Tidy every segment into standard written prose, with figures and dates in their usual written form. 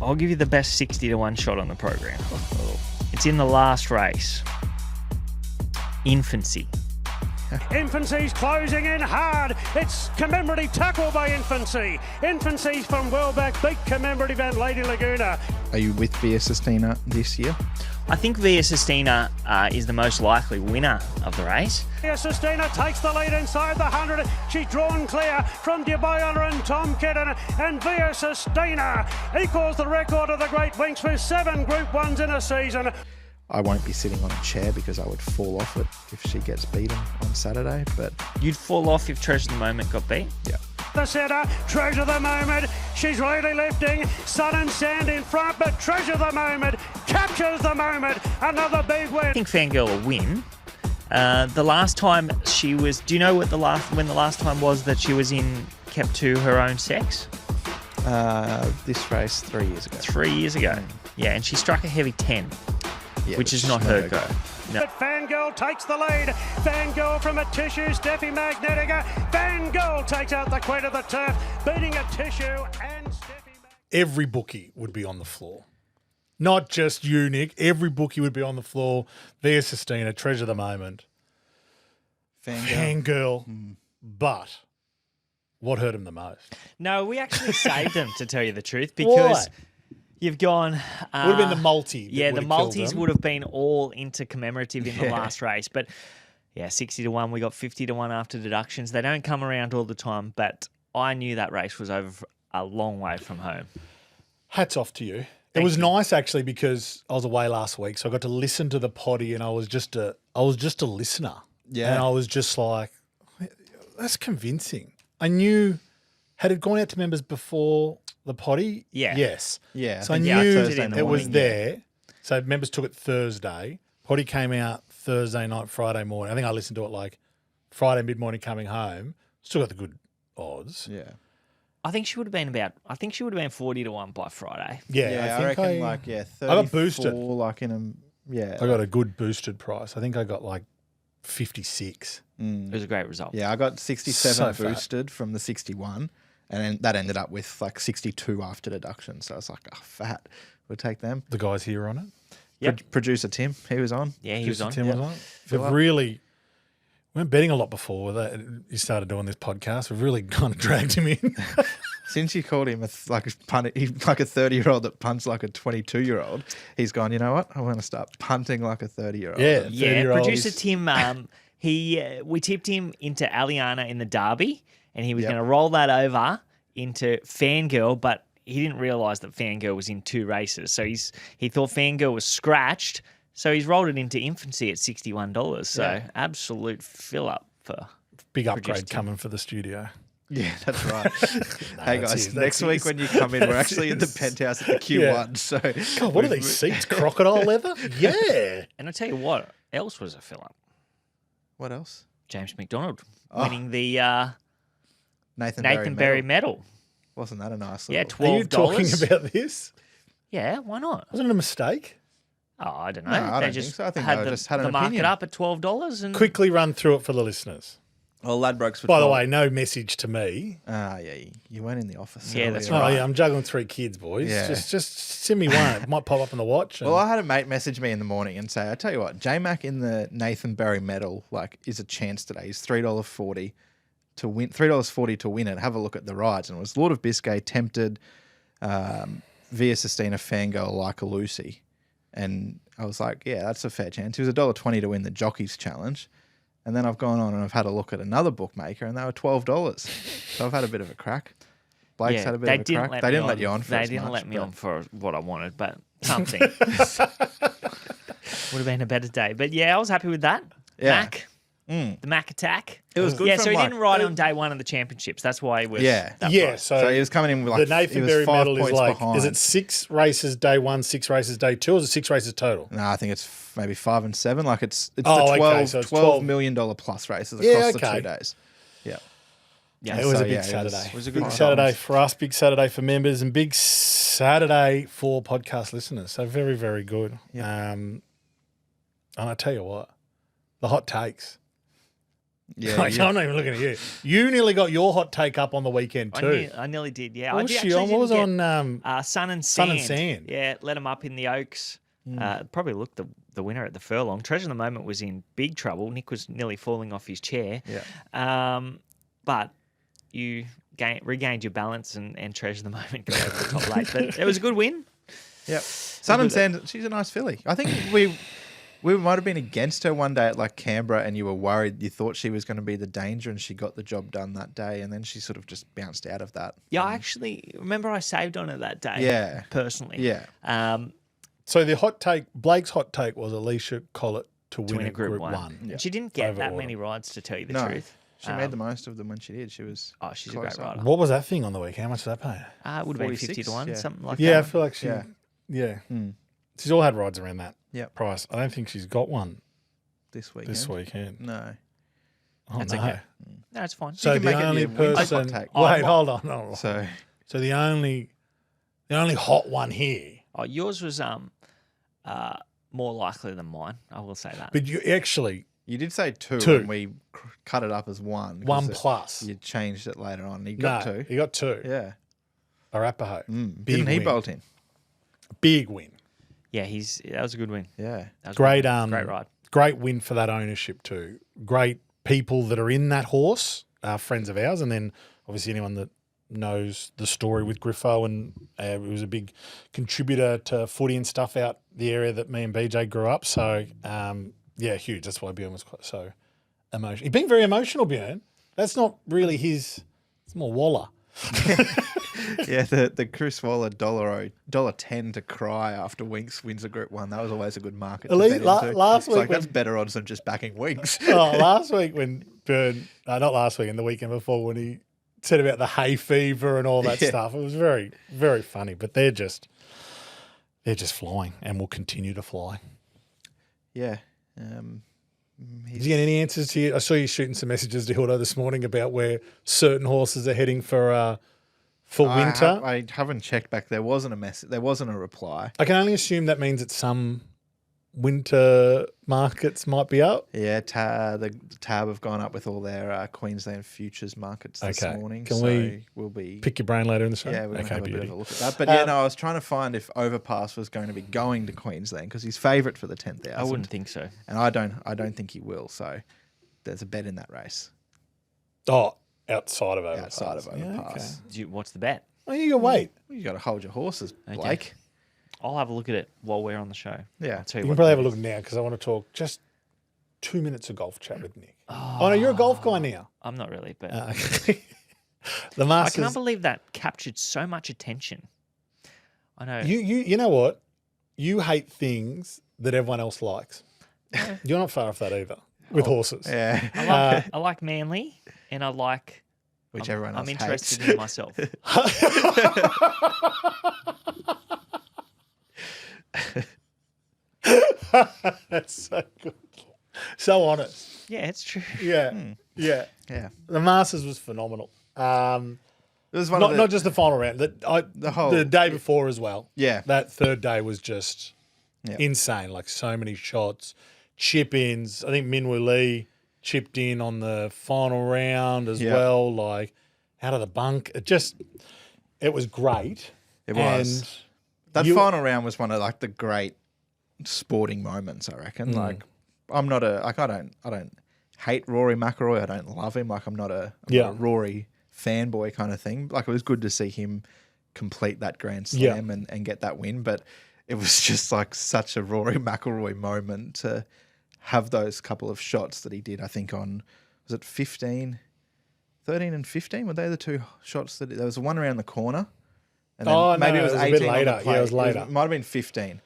I'll give you the best 60-1 shot on the program. It's in the last race. Infancy. Infancy's closing in hard. It's commemorative tackle by Infancy. Infancy's from Wellback, beat commemorative and Lady Laguna. Are you with Via Sistina this year? I think Via Sistina is the most likely winner of the race. Via Sistina takes the lead inside the 100. She's drawn clear from Dubai Honor and Tom Kidden. And Via Sistina equals the record of the Great Winks with 7 Group 1s in a season. I won't be sitting on a chair because I would fall off it if she gets beaten on Saturday, but... You'd fall off if Treasure the Moment got beat? Yeah. The centre, Treasure the Moment. She's really lifting. Sun and Sand in front, but Treasure the Moment captures the moment. Another big win. I think Fangirl will win. The last time she was... Do you know when the last time was that she was kept to her own sex? This race 3 years ago. 3 years ago. Yeah, and she struck a heavy 10. Yeah, which is not her go. No. But Fangirl takes the lead. Fangirl from a Tissue, Steffi Magnetica. Fangirl takes out the Queen of the Turf, beating a Tissue and Steffi Magnetica. Every bookie would be on the floor. Not just you, Nick. Every bookie would be on the floor. Via Sistina, Treasure the Moment. Fangirl. But what hurt him the most? No, we actually saved them, to tell you the truth, because... Why? You've gone... would have been the multi. Yeah, the multis would have been all into commemorative in the last race. But, yeah, 60-1. We got 50-1 after deductions. They don't come around all the time, but I knew that race was over a long way from home. Hats off to you. Thank it was you. nice, actually, because I was away last week, so I got to listen to the potty, and I was just a listener. Yeah. And I was just like, that's convincing. I knew, had it gone out to members before the potty? Yeah. Yes. Yeah. So I think, knew Thursday in the it was morning, there. So members took it Thursday. Potty came out Thursday night, Friday morning. I think I listened to it like Friday mid-morning coming home. Still got the good odds. Yeah. I think she would have been 40-1 by Friday. Yeah, I think reckon like 34, I got boosted. like in a I got a good boosted price. I think I got like 56. It was a great result. Yeah, I got 67 So fat. boosted from the 61, and then that ended up with like 62 after deduction. So I was like, oh, fat. We'll take them. The guys here on it. Yep. Producer Tim, he was on. Yeah, he was on. Tim was on. Fill We've up. really, we weren't betting a lot before that you started doing this podcast. We've really kind of dragged him in. Since you called him he's like a 30-year-old that punts like a 22-year-old, he's gone, you know what? I want to start punting like a 30-year-old. Yeah. Yeah, 30-year-old producer is- Tim, we tipped him into Aliana in the Derby, and he was Yep. going to roll that over into Fangirl, but he didn't realise that Fangirl was in 2 races. So he thought Fangirl was scratched, so he's rolled it into Infancy at $61. So absolute fill up for Big upgrade Produced Tim. coming for the studio. Yeah, that's right. Hey that's guys, his, next that's week his. when you come in, we're actually in the That's penthouse at the Q1. Yeah. So God, what are these seats? Crocodile leather? Yeah. And I tell you what else was a fill up. What else? James McDonald winning the Nathan Berry medal. Wasn't that a nice Yeah, little... Are you talking $12. about this? Yeah, why not? Wasn't it a mistake? Oh, I don't know. No, I they don't just think so. I think had they the, just had an the market opinion. up at $12 and Quickly run through it for the listeners. Well, Ladbrokes for By the 12. way, no message to me. Ah, yeah, you weren't in the office. Yeah, that's earlier. Oh, right. yeah, I'm juggling 3 kids, boys. Yeah. Just send me one. It might pop up on the watch. And Well, I had a mate message me in the morning and say, I tell you what, J-Mac in the Nathan Berry medal is a chance today. He's $3.40 to win. $3.40 to win it. Have a look at the rides. And it was Lord of Biscay, Tempted, Via Sistina, Fangirl, Like a Lucy. And I was like, yeah, that's a fair chance. He was $1.20 to win the Jockeys Challenge. And then I've gone on and I've had a look at another bookmaker and they were $12. So I've had a bit of a crack. Blake's had a bit of a crack. They didn't let you on for They as didn't much, let me but- on for what I wanted, but something. Would have been a better day. But yeah, I was happy with that. Yeah. Mac. The Mac attack. It was good Yeah, from so he like- didn't ride on day 1 of the championships. That's why he was Yeah. that yeah, price. So he was coming in with like the Nathan he was Berry 5 medal is points like, behind. is it 6 races day 1, 6 races day 2, or is it 6 races total? No, I think it's maybe 5 and 7. Like it's Oh, the okay, 12, so it's $12 million plus races across Yeah, the okay. 2 days. Yeah. Yeah, It was So, a big yeah, it Saturday. was a good big result. Saturday for us, big Saturday for members, and big Saturday for podcast listeners. So very, very good. And I tell you what, the hot takes. Yeah, Like, I'm not even looking at you. You nearly got your hot take up on the weekend too. I nearly did. Yeah, What I was did she on? What was actually on? Sun and Sun Sand. and Sand. Yeah, let him up in the Oaks. Probably looked the winner at the furlong. Treasure of the Moment was in big trouble. Nick was nearly falling off his chair. Yeah. But you regained your balance and Treasure of the Moment got over the top late. But it was a good win. Yep. Sun and Sand, she's a nice filly. I think we might have been against her one day at like Canberra and you were worried. You thought she was going to be the danger and she got the job done that day and then she sort of just bounced out of that. Yeah, I actually remember I saved on her that day. Yeah. Personally. Yeah. So the hot take, Blake's hot take was Alicia Collett to win To win a Group 1. And she didn't get Over that autumn. many rides, to tell you the No. truth. She made the most of them when she did. She was. Oh, she's a close great up. rider. What was that thing on the week? How much did that pay? It would have been 46, 50 to 1, yeah. something like Yeah, I that. feel like she. Yeah. Yeah. She's all had rides around that Yep. price. I don't think she's got one This weekend. this weekend. No. Oh, That's no. okay. No, it's fine. So You can the make it only your winter hot person. take. Wait, hold on. So So the only hot one here. Oh, yours was more likely than mine. I will say that. But you actually you did say two, Two. and we cut it up as one. 1 'cause plus. You changed it later on. You got No, two. he got 2. Yeah. Arapaho. Didn't Big he win. bolt in? Big win. Yeah, that was a good win. Yeah. That was Great, a great ride. Great win for that ownership too. Great people that are in that horse, friends of ours, and then obviously anyone that knows the story with Griffo, and he was a big contributor to footy and stuff out the area that me and BJ grew up. So yeah, huge. That's why Bjorn was quite so emotional. He's been very emotional, Bjorn. That's not really his. It's more Waller. Yeah, the Chris Waller $1.10 to cry after Winks wins a Group 1. That was always a good market to bet into. Last It's week like, when- that's better odds than just backing Winks. Last week when Byrne, not last week, and the weekend before when he said about the hay fever and all that Yeah. stuff, it was very, very funny. But they're just flying and will continue to fly. Yeah. Did you get any answers to you? I saw you shooting some messages to Hildo this morning about where certain horses are heading for winter. I haven't checked back. There wasn't a message. There wasn't a reply. I can only assume that means that some winter markets might be up. Yeah, the Tab have gone up with all their Queensland futures markets this Okay. morning. Can so we we'll be Pick your brain later in the show. Yeah, we're going to have a bit beauty. of a look at that. But yeah, no, I was trying to find if Overpass was going to be going to Queensland because he's favourite for the 10,000. I wouldn't think so. And I don't think he will. So there's a bet in that race Oh, outside of Overpass. outside of Yeah, Overpass. What's the bet? Well, you can wait. You got to hold your horses, Blake. I'll have a look at it while we're on the show. Yeah. I'll tell You you can what probably the have a bet look now because I want to talk just 2 minutes of golf chat with Nick. Oh no, you're a golf guy now. is. I'm not really, but Okay. The I Masters. can't believe that captured so much attention. I know. You know what? You hate things that everyone else likes. You're not far off that either with horses. Yeah. I like Manly, and I like. Which everyone else I'm hates. interested in myself. That's so good. So honest. Yeah, it's true. Yeah. Yeah. Yeah. The Masters was phenomenal. It was one Not, of the, not just the final round, the day before as well. Yeah. That third day was just Yeah. insane. Like so many shots, chip ins. I think Minwoo Lee chipped in on the final round as Yeah. well, like out of the bunk. It was great. It was. And That you- final round was one of like the great sporting moments, I reckon. Like I don't hate Rory McIlroy. I don't love him. Like I'm not a Rory fanboy kind of thing. Like it was good to see him complete that Grand Slam and get that win, but it was just like such a Rory McIlroy moment to have those couple of shots that he did. I think on, was it 13 and 15? Were they the two shots that there was one around the corner? And then maybe it was a 18 bit on the later. plate. Yeah, it was later. It might have been 15.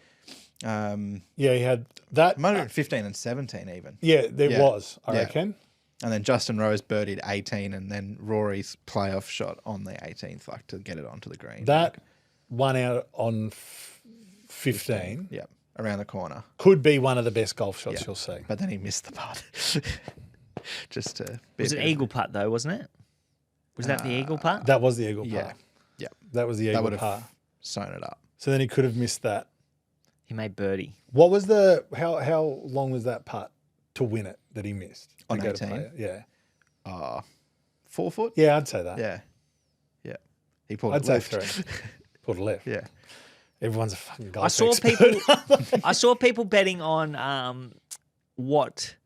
Yeah, he had that. It might have been 15 and 17 even. Yeah, there Yeah. was, I Yeah. reckon. And then Justin Rose birdied 18 and then Rory's playoff shot on the 18th, like to get it onto the green. That one out on 15 Yeah, around the corner. could be one of the best golf shots Yeah. you'll see. But then he missed the putt. Just to Was it Eagle putt though, wasn't it? Was that the Eagle putt? That was the eagle Yeah. par. Yeah. That was the That eagle would have par. sewn it up. So then he could have missed that. He made birdie. What was how long was that putt to win it that he missed? On To go to 18? play it? Yeah. 4 foot. Yeah, I'd say that. Yeah. He pulled I'd it say left. 3. Pulled a left. Yeah. Everyone's a fucking golf I saw expert. people. I saw people betting on what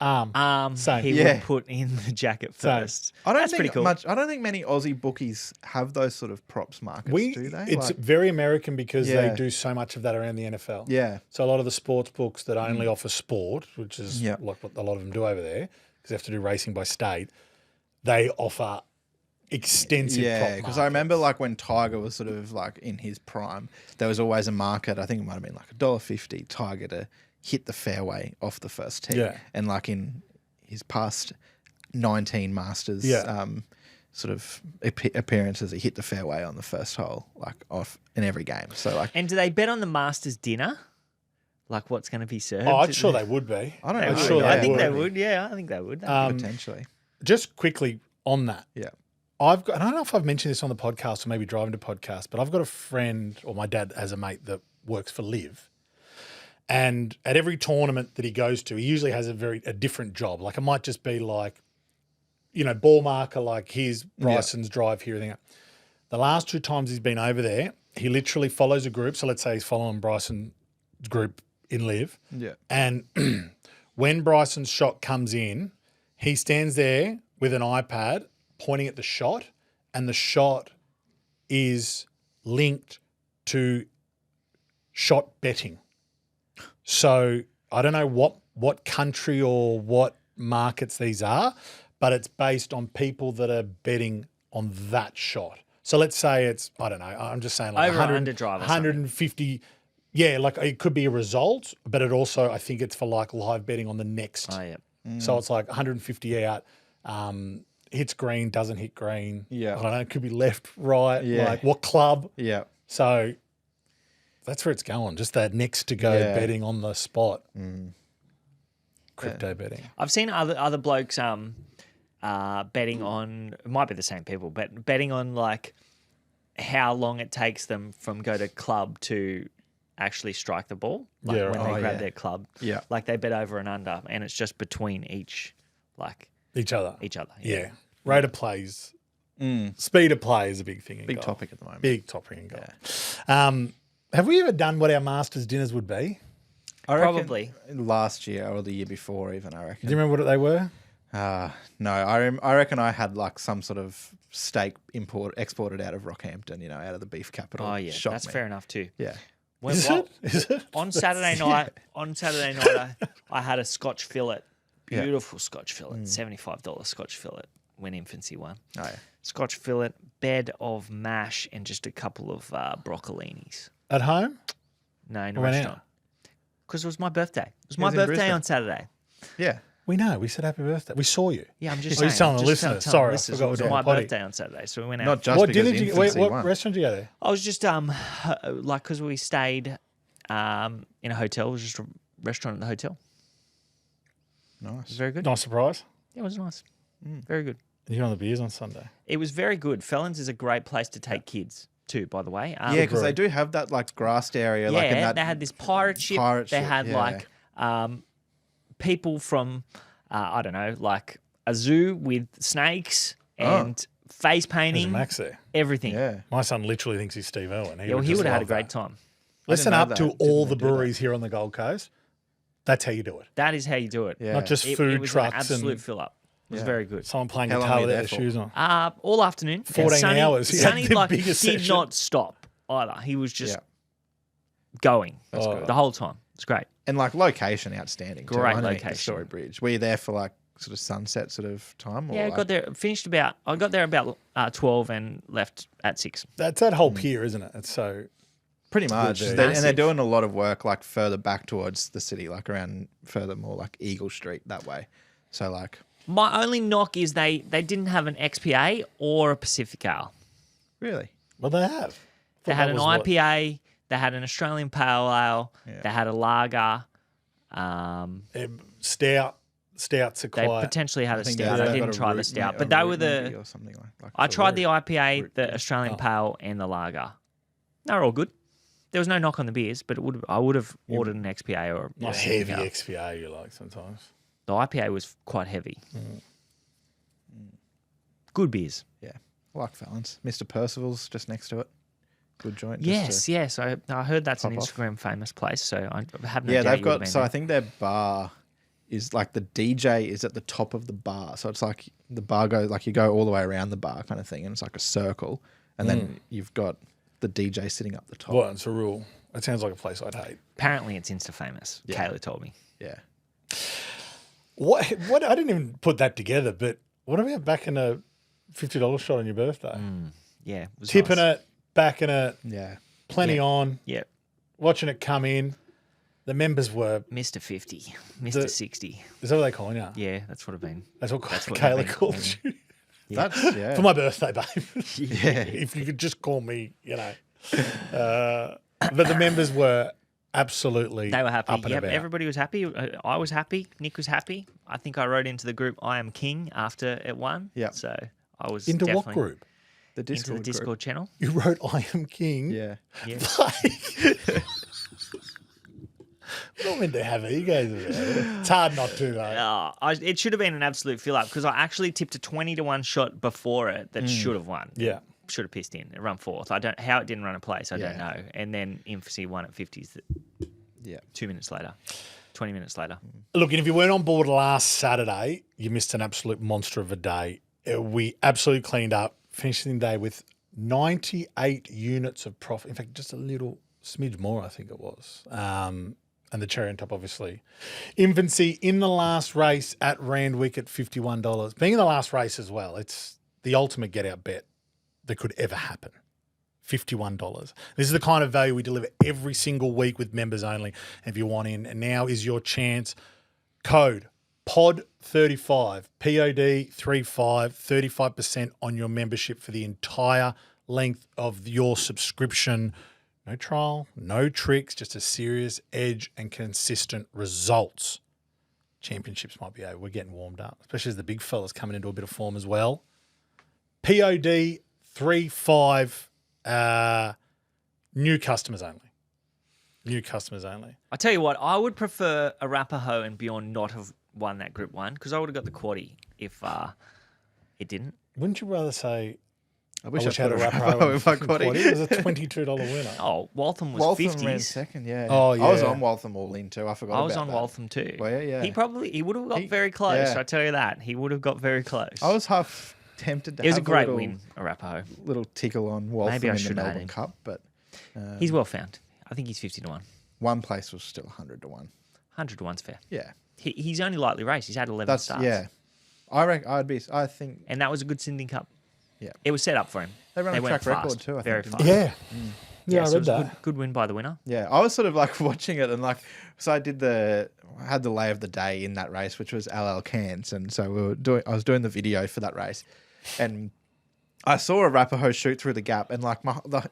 Same. he Yeah. would put in the jacket Same. first. I don't That's think pretty cool. much. I don't think many Aussie bookies have those sort of props markets. Do they? It's Like, very American because Yeah. they do so much of that around the NFL. yeah. So a lot of the sports books that only offer sport, which is Yeah. like what a lot of them do over there, because they have to do racing by state, they offer extensive Yeah, prop because I remember like when Tiger was sort of like in his prime, there was always a market. I think it might have been like $1.50 Tiger to hit the fairway off the first tee. Yeah. And like in his past 19 Masters sort of appearances, he hit the fairway on the first hole, like off in every game. So like, And do they bet on the Masters dinner? Like what's going to be served? I'm sure they would be. I don't They know. would. sure I they think would. they would. Yeah, I think they would. Potentially. Just quickly on that, Yeah. I don't know if I've mentioned this on the podcast or maybe driving to podcast, but I've got a friend, or my dad has a mate that works for Liv. And at every tournament that he goes to, he usually has a different job. Like it might just be like, ball marker, like here's Bryson's drive here, everything. The last 2 times he's been over there, he literally follows a group. So let's say he's following Bryson's group in Liv. Yeah. And when Bryson's shot comes in, he stands there with an iPad pointing at the shot, and the shot is linked to shot betting. So I don't know what country or what markets these are, but it's based on people that are betting on that shot. So let's say it's, I don't know, I'm just saying like Over or under drive or something. 150. Yeah, like it could be a result, but it also, I think it's for like live betting on the next. Oh yeah. So it's like 150 out, hits green, doesn't hit green. Yeah. I don't know, it could be left, right, Yeah. like what club. Yeah. So that's where it's going, just that next to go betting on the spot. Crypto betting. I've seen other blokes betting on, it might be the same people, but betting on like how long it takes them from go to club to actually strike the ball. Like Yeah, when right. they grab yeah. their club. Yeah. Like they bet over and under, and it's just between each other. Yeah. Rate of plays. Speed of play is a big thing in Big golf. topic at the moment. Big topic in golf. Have we ever done what our Masters dinners would be? I reckon Probably. last year or the year before, even. I Do reckon. you remember what they were? No, I reckon I had like some sort of steak exported out of Rockhampton, out of the beef capital. Oh yeah, Shot that's me. fair enough too. Yeah. When, Is well, it? Is it? on Saturday night, I had a Scotch fillet, beautiful Scotch fillet, $75 Scotch fillet when Infancy won. Oh, yeah. Scotch fillet, bed of mash, and just a couple of broccolinis. At home? No, in a Went out? restaurant. Because it was my birthday. It was my was in birthday Brisbane. on Saturday. Yeah. We know. We said happy birthday. We saw you. Yeah, I'm just Oh, you're saying. telling the just listeners. telling Sorry, I listeners forgot it was it was my on the potty. birthday on Saturday, so we went out. Not just What because dinner did you? Wait, Infancy what won. restaurant did you go to? I was just like because we stayed in a hotel. It was just a restaurant in the hotel. It was Nice. very good. Nice surprise. Yeah, it was nice. Very good. You're on the beers on Sunday. It was very good. Felons is a great place to take kids too, by the way. Yeah, because they do have that like grassed area. Yeah, like in that they had this pirate ship. pirate They ship, had yeah. like people from I don't know, like a zoo with snakes and face There's a painting, Max there. everything. Yeah. My son literally thinks he's Steve Irwin. Yeah, well, he just would have had a love great that. time. Listen know up that. to Didn't all they the do that? breweries here on the Gold Coast. That's how you do it. That is how you do it. Yeah. Not just It food was trucks an absolute and fill up. It was Yeah. very good. someone playing How long guitar were you without there their for? shoes on. All afternoon. And 14 Sonny, hours. He had Sonny the like biggest did session. not stop either. He was just Yeah. going That's good. the whole time. It's great. And like location outstanding. too. Great I know location. The Story Bridge. Were you there for like sort of sunset sort of time? Or Yeah, I like, got there. I got there about 12 and left at 6. That's that whole pier, isn't it? It's so pretty much. dude. And they're Massive. doing a lot of work like further back towards the city, like around further more like Eagle Street that way. So like, My only knock is they didn't have an XPA or a Pacific Ale. really? well they have. They Thought had that an was what- IPA. They had an Australian Pale Ale. Yeah. They had a lager. Stouts are They quite. potentially had a think stout. they've I got didn't a try the root- stout, a but they root were maybe the. or something like I for tried the root. IPA, root the beer. Australian Pale, and the lager. They were all good. There was no knock on the beers, but I would have ordered an XPA or a Not Pacific heavy Ale. XPA you like sometimes. The IPA was quite heavy. Good beers. Yeah. I like Fallon's. Mr. Percival's just next to it. Good joint. Yes. I heard that's an pop off. Instagram famous place, so I have no Yeah, doubt they've you would've got. been So there. I think their bar is like the DJ is at the top of the bar. So it's like the bar goes like you go all the way around the bar kind of thing, and it's like a circle, and then you've got the DJ sitting up the top. What? It's a rule. It sounds like a place I'd hate. Apparently, it's Insta famous. Yeah. Kayla told me. Yeah. What? I didn't even put that together. But what about backing a $50 shot on your birthday? Yeah, it was Tipping nice. it, backing it, Yeah. plenty Yeah. on, Yeah, watching it come in. The members were. Mr. 50, Mr. 60. Is that what they call you? Yeah, that's what I've been. That's what what Kayla they've been called calling you. That's For my birthday, babe. Yeah. If you could just call me, but the members were absolutely They were happy. up and Yep, about. everybody was happy. I was happy. Nick was happy. I think I wrote into the group "I am king" after it won. Yep. So I was Into what definitely group? The Into Discord. the Discord channel. You wrote "I am king." Group. Yeah. Yeah. We're not meant to have egos about it. It's hard not to, though. It should have been an absolute fill up because I actually tipped a 20-1 shot before it that should have won. Yeah. Should have pissed in. It run fourth. I don't how it didn't run a place. I don't Yeah. know. And then Infancy won at 50s. Yeah. 2 minutes later, 20 minutes later. Look, and if you weren't on board last Saturday, you missed an absolute monster of a day. We absolutely cleaned up, finishing the day with 98 units of profit. In fact, just a little smidge more, I think it was. And the cherry on top, obviously. Infancy in the last race at Randwick at $51. Being in the last race as well, it's the ultimate get-out bet that could ever happen. $51. This is the kind of value we deliver every single week with members only. If you want in, and now is your chance. Code POD35, POD35, 35% on your membership for the entire length of your subscription. No trial, no tricks, just a serious edge and consistent results. Championships might be over. We're getting warmed up, especially as the big fellas coming into a bit of form as well. POD35, new customers only. New customers only. I tell you what, I would prefer Arapaho and Bjorn not have won that Group 1 because I would have got the quaddie if it didn't. Wouldn't you rather say, I wish I wish I had a put Arapaho if I and got quaddie? it. It was a $22 winner. Oh, Waltham was Waltham 50s. ran second, yeah. Oh, I was yeah. on Waltham all in too. I forgot I was about on that. Waltham too. Well, yeah. He would have got He- very close. yeah. I tell you that. He would have got very close. I was half tempted to It was a have great little, win, Arapaho. little tickle on Waltham Maybe I in the should have had Melbourne him. Cup, but He's well found. I think he's 50-1. one place was still 100 to 1. 100-1's fair. Yeah. He's only lightly raced. He's had 11 That's starts. yeah. I think And that was a good Sydney Cup. Yeah. It was set up for him. They ran a went track record fast, too, I very think, fast. didn't Yeah. I so it read was a that. good win by the winner. Yeah, I was sort of like watching it and like, so I had the lay of the day in that race, which was LL Cairns, and so I was doing the video for that race, and I saw Arapaho shoot through the gap, and like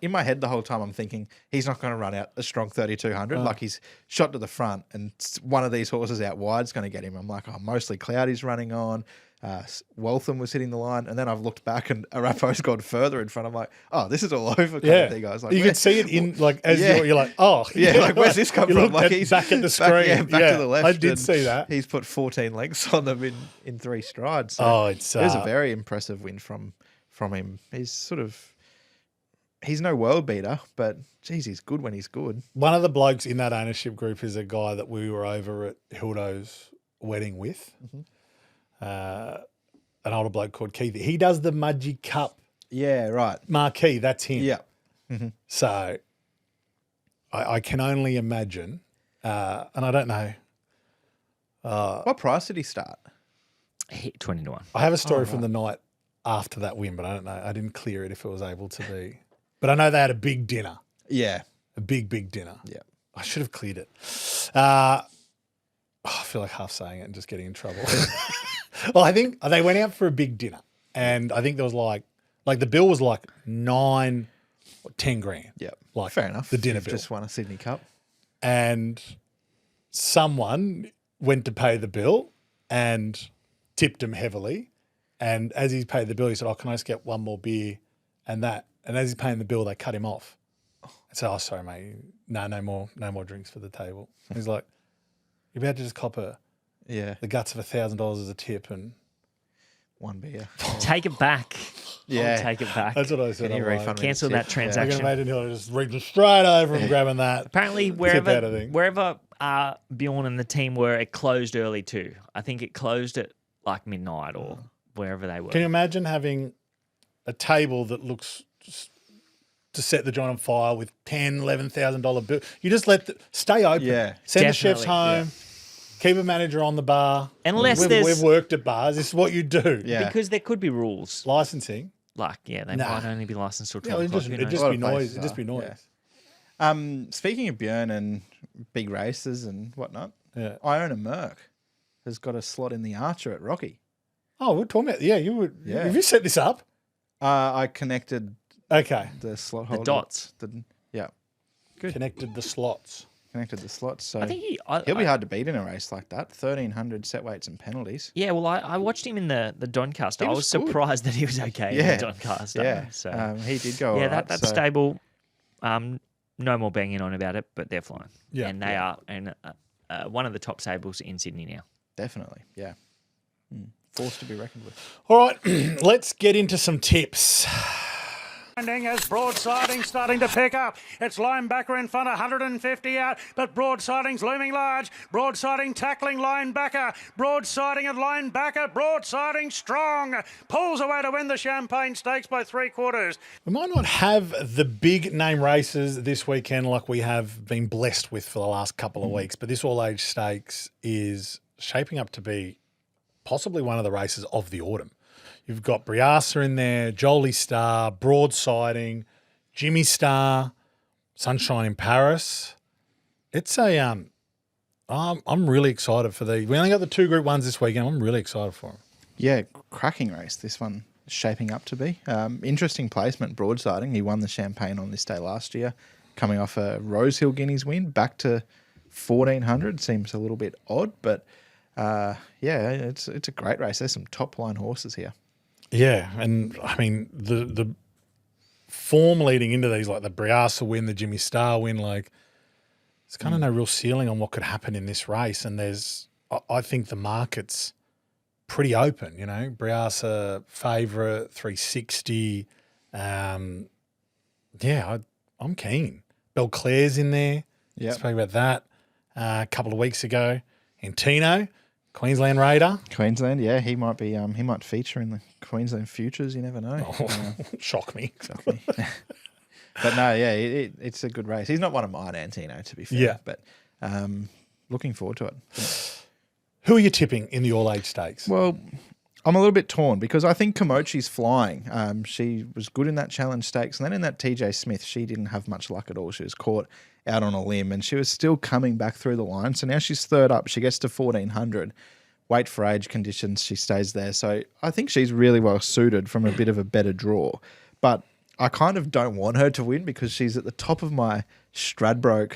in my head the whole time I'm thinking he's not going to run out a strong 3200, like he's shot to the front, and one of these horses out wide is going to get him. I'm like, oh, mostly Cloudy's running on. Waltham was hitting the line, and then I've looked back and Arapaho's gone further in front. I'm like, oh, this is all over kind of thing. I was like, you where- could see it in like as Yeah. you're like, oh Yeah, like where's this come you from? looked Like at, back at the screen, back to the left. I did and see that. He's put 14 lengths on them in 3 strides. So Oh, it's it was a very impressive win from him. He's no world beater, but geez, he's good when he's good. one of the blokes in that ownership group is a guy that we were over at Hildo's wedding with. An older bloke called Keith. He does the Mudgee Cup Yeah, right. marquee. That's him. Yeah. So I can only imagine, and I don't know. What price did he start? 20-1. I have a story from the night after that win, but I don't know. I didn't clear it if it was able to be. But I know they had a big dinner, Yeah. a big dinner. Yeah. I should have cleared it. I feel like half saying it and just getting in trouble. Well, I think they went out for a big dinner, and I think there was like the bill was like 9 or 10 grand. Yeah. Like Fair enough. The dinner You've bill. just won a Sydney Cup. And someone went to pay the bill and tipped him heavily. And as he's paid the bill, he said, "Oh, can I just get one more beer and that?" And as he's paying the bill, they cut him off. I said, "Oh, sorry, mate. No more drinks for the table." And he's like, "You're about to just cop Yeah. the guts of $1,000 as a tip." And one beer. Take it back. Yeah. I'll take it back. That's what I said. Can you I'm like, refund me Cancel the that tip? I transaction. can imagine he'll just reaching straight over and grabbing that. Apparently, Tip out of wherever thing. Bjorn and the team were, it closed early too. I think it closed at like midnight or wherever they were. Can you imagine having a table that looks to set the joint on fire with $10,000, $11,000 bill? You just stay open. Yeah. Send the chefs Definitely, home. Keep a manager on the bar. Unless there's- we've worked at bars. This is what you do. Yeah. Because there could be rules. Licensing. Like, they Nah. might only be licensed till Yeah, 12 o'clock. it'd who knows? just A lot be of noise. places It'd just be are, noise. yeah. Speaking of Björn and big races and whatnot, Yeah. Iona Merck has got a slot in the Archer at Rocky. Oh, we're talking about, you would. Yeah. Have you set this up? I connected Okay. the slot holder. dots. Yeah, Connected the slots. connected the slots. So I think he'll be hard to beat in a race like that. 1,300 set weights and penalties. Yeah, well, I watched him in the Doncaster. He I was was good. surprised that he was okay Yeah. in the Doncaster. Yeah, So he did go. yeah, all right, that so- stable. No more banging on about it, but they're flying. Yeah, and they are one of the top stables in Sydney now. Definitely, yeah. Force to be reckoned with. All right, let's get into some tips. As broadsiding starting to pick up. It's linebacker in front, 150 out, but broadsiding's looming large. Broadsiding tackling linebacker. Broadsiding and linebacker. Broadsiding strong. Pulls away to win the Champagne Stakes by 3/4. We might not have the big name races this weekend like we have been blessed with for the last couple of weeks, but this all-age stakes is shaping up to be possibly one of the races of the autumn. You've got Briasa in there, Jolie Star, Broadsiding, Jimmy Star, Sunshine in Paris. It's a I'm really excited for we only got the 2 Group 1s this weekend. I'm really excited for them. Yeah, cracking race. This one is shaping up to be. Interesting placement, Broadsiding. He won the Champagne on this day last year, coming off a Rosehill Guineas win, back to 1,400. Seems a little bit odd, but it's a great race. There's some top line horses here. Yeah, and I mean the form leading into these, like the Briasa win, the Jimmy Star win, like there's kind of no real ceiling on what could happen in this race. And I think the market's pretty open. Briasa favourite 360. I'm keen. Belclair's in there. Yeah, Spoke about that a couple of weeks ago. And Tino, Queensland Raider. Queensland. Yeah, he might be. He might feature in the Queensland Futures. You never know. Shock me. But no, yeah, it's a good race. He's not one of mine, Antino, to be fair. Yeah. But looking forward to it. Who are you tipping in the all-age stakes? Well, I'm a little bit torn because I think Komochi's flying. She was good in that challenge stakes. And then in that TJ Smith, she didn't have much luck at all. She was caught out on a limb and she was still coming back through the line. So now she's third up. She gets to 1,400. Wait for age conditions, she stays there. So I think she's really well suited from a bit of a better draw. But I kind of don't want her to win because she's at the top of my Stradbroke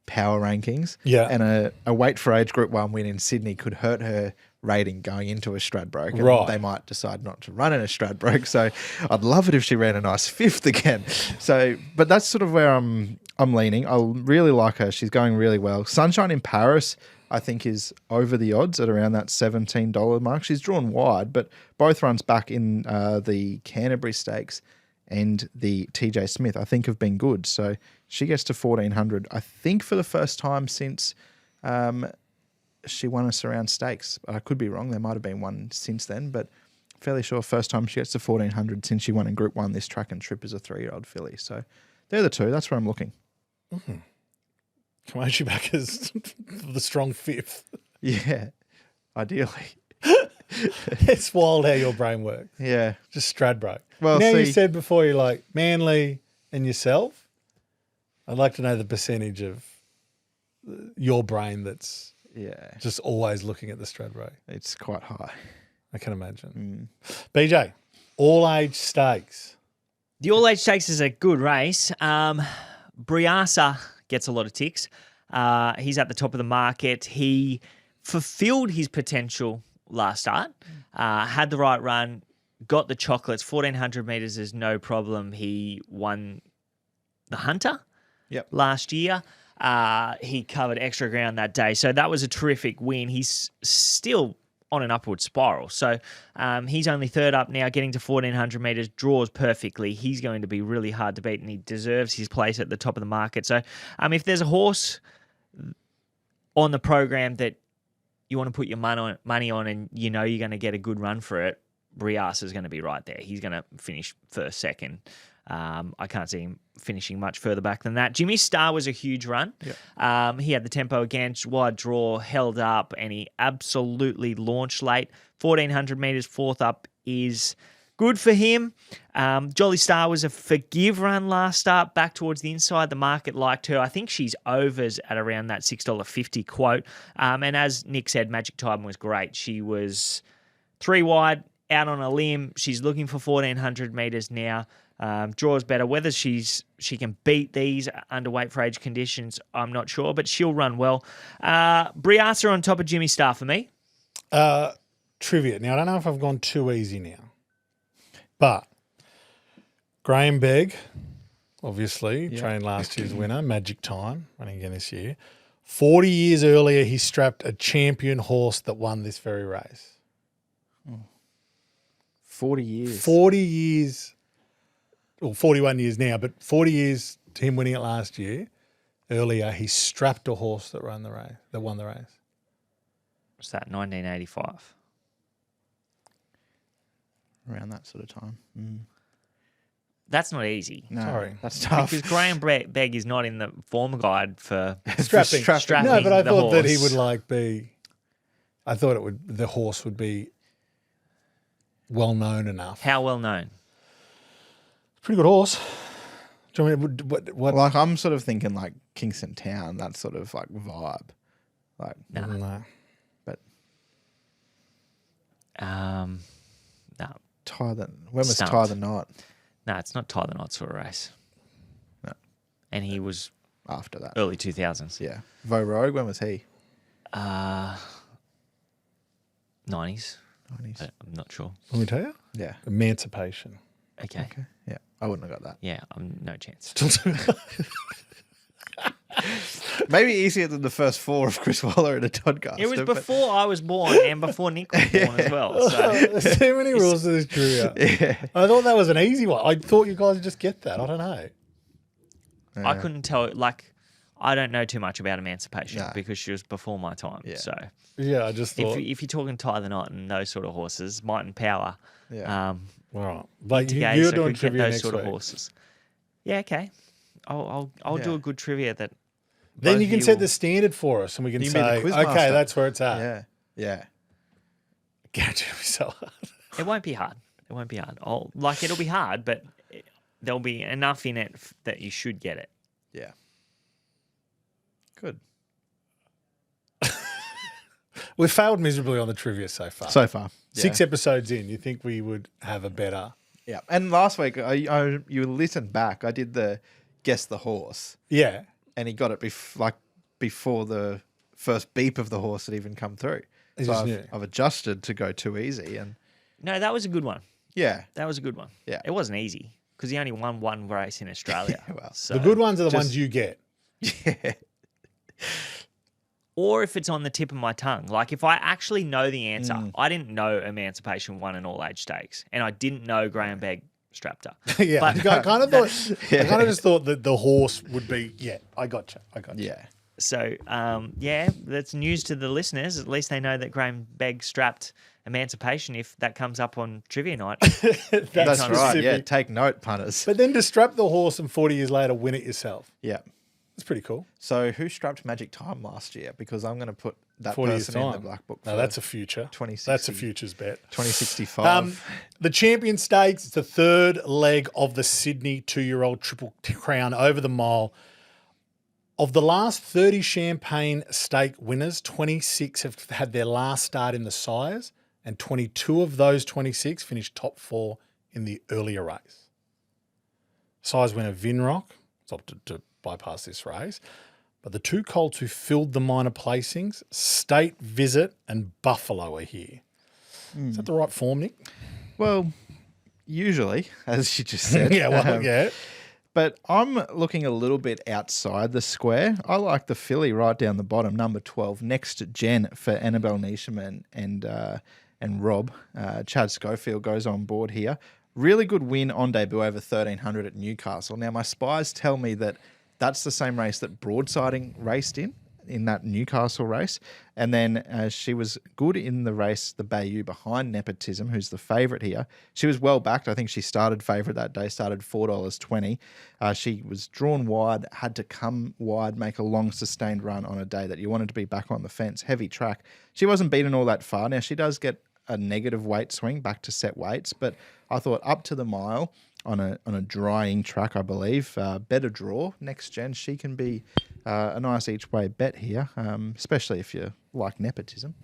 power rankings. Yeah. And a wait for age Group 1 win in Sydney could hurt her rating going into a Stradbroke. And Right. they might decide not to run in a Stradbroke. So I'd love it if she ran a nice 5th again. So, but that's sort of where I'm leaning. I really like her. She's going really well. Sunshine in Paris, I think, is over the odds at around that $17 mark. She's drawn wide, but both runs back in the Canterbury Stakes and the TJ Smith, I think, have been good. So she gets to 1,400, I think, for the first time since she won a Surround Stakes. I could be wrong. There might have been one since then, but fairly sure first time she gets to 1,400 since she won in Group 1 this track and trip as a 3-year-old filly. So they're the two. That's where I'm looking. Komochi back as the strong 5th. Yeah, ideally. It's wild how your brain works. Yeah. Just Stradbroke. Well, You see- said before you're like Manly and yourself. I'd like to know the percentage of your brain that's Yeah, just always looking at the Stradbroke. it's quite high. I can imagine. BJ, all age stakes. The All Age Stakes is a good race. Briasa gets a lot of ticks. He's at the top of the market. He fulfilled his potential last start, had the right run, got the chocolates. 1,400 metres is no problem. He won the Hunter last year. He covered extra ground that day. So that was a terrific win. He's still on an upward spiral. So he's only third up now, getting to 1,400 metres, draws perfectly. He's going to be really hard to beat, and he deserves his place at the top of the market. So if there's a horse on the program that you want to put your money on and you know you're going to get a good run for it, Brias is going to be right there. He's going to finish first, second. I can't see him finishing much further back than that. Jimmy Star was a huge run. Yep. He had the tempo against, wide draw, held up, and he absolutely launched late. 1,400 metres, fourth up is good for him. Jolly Star was a forgive run last start, back towards the inside. The market liked her. I think she's overs at around that $6.50 quote. And as Nick said, Magic Time was great. She was 3 wide, out on a limb. She's looking for 1,400 metres now. Draws better. Whether she can beat these underweight for age conditions, I'm not sure, but she'll run well. Briasa on top of Jimmy Star for me. Trivia. Now, I don't know if I've gone too easy now, but Graham Begg, obviously, trained last year's winner, Magic Time, running again this year. 40 years earlier, he strapped a champion horse that won this very race. 40 years. 40 years. Well, 41 years now, but 40 years to him winning it last year. Earlier, he strapped a horse that won the race. What's that? 1985. Around that sort of time. That's not easy. No, Sorry. that's tough. Because Graham Begg is not in the form guide for Strapping. strapping No, but I the thought that he horse. would be. I thought the horse would be well known enough. How well known? Pretty good horse. Do you want me to, what? Like, I'm sort of thinking like Kingston Town, that sort of like vibe. Like, No. but No. tie the when was Stumped. tie the knot? No, it's not Tie the Knot sort of race. No. And he was After that, early 2000s. yeah. Vo Rogue, when was he? 90s. 90s. I'm not sure. Let me tell you. Yeah. Emancipation. Okay. Okay. Yeah, I wouldn't have got that. Yeah, no chance. Maybe easier than the first 4 of Chris Waller and a Toddcaster. It was but- before I was born and before Nick was born as well. So There's too many rules to this trivia. I thought that was an easy one. I thought you guys would just get that. I don't know. I couldn't tell. Like, I don't know too much about Emancipation No. because she was before my time. Yeah. So Yeah, I just thought. if you're talking Tie the Knot and those sort of horses, Might and Power, Yeah. All right. But Gaze, you're I doing could get trivia those next sort week. of horses. Yeah, okay. I'll do Yeah. a good trivia that. Then both you can you set will- the standard for us and we can You mean the say, quiz okay, master? that's where it's at. Yeah. Yeah. Guarantee it'll be so hard. It won't be hard. It won't be hard. It'll be hard, but there'll be enough in it that you should get it. Yeah. Good. We've failed miserably on the trivia so far. So far. 6 episodes in, you think we would have a better... Yeah. And last week, you listened back. I did the guess the horse, Yeah. and he got it before the first beep of the horse had even come through. He So just knew. I've adjusted to go too easy, and No, that was a good one. yeah, That was a good one. Yeah. It wasn't easy because he only won one race in Australia. Well, So- The good ones are the just- ones you get. yeah, Or if it's on the tip of my tongue. Like if I actually know the answer, Mm. I didn't know Emancipation won an all age stakes, and I didn't know Graham Begg strapped her. Yeah, But- I kind of thought. I kind of just thought that the horse would be. Yeah, I got you. yeah. So, that's news to the listeners. At least they know that Graham Begg strapped Emancipation if that comes up on trivia night. That's kind of right. specific. Yeah, take note, punters. But then to strap the horse and 40 years later win it yourself. Yeah. That's pretty cool. So who strapped Magic Time last year? Because I'm going to put that 40 years person in the time. black book. No, for that's a future. 2060. That's a futures bet. 2065. The Champion Stakes, it's the third leg of the Sydney 2-year-old Triple Crown over the mile. Of the last 30 Champagne Stake winners, 26 have had their last start in the sires, and 22 of those 26 finished top 4 in the earlier race. Sires winner Vinrock has opted to bypass this race, but the 2 colts who filled the minor placings, State Visit and Buffalo, are here. Is that the right form, Nick? Well, usually, as you just said. Yeah, well, yeah. But I'm looking a little bit outside the square. I like the filly right down the bottom, number 12, Next Gen for Annabelle Neisherman and Rob. Chad Schofield goes on board here. Really good win on debut over 1,300 at Newcastle. Now, my spies tell me that that's the same race that Broadsiding raced in that Newcastle race. And then she was good in the race, the Bayou, behind Nepotism, who's the favourite here. She was well backed. I think she started favourite that day, started $4.20. She was drawn wide, had to come wide, make a long sustained run on a day that you wanted to be back on the fence, heavy track. She wasn't beaten all that far. Now, she does get a negative weight swing back to set weights, but I thought up to the mile on a drying track, I believe, better draw. Next Gen, she can be a nice each way bet here, especially if you like Nepotism.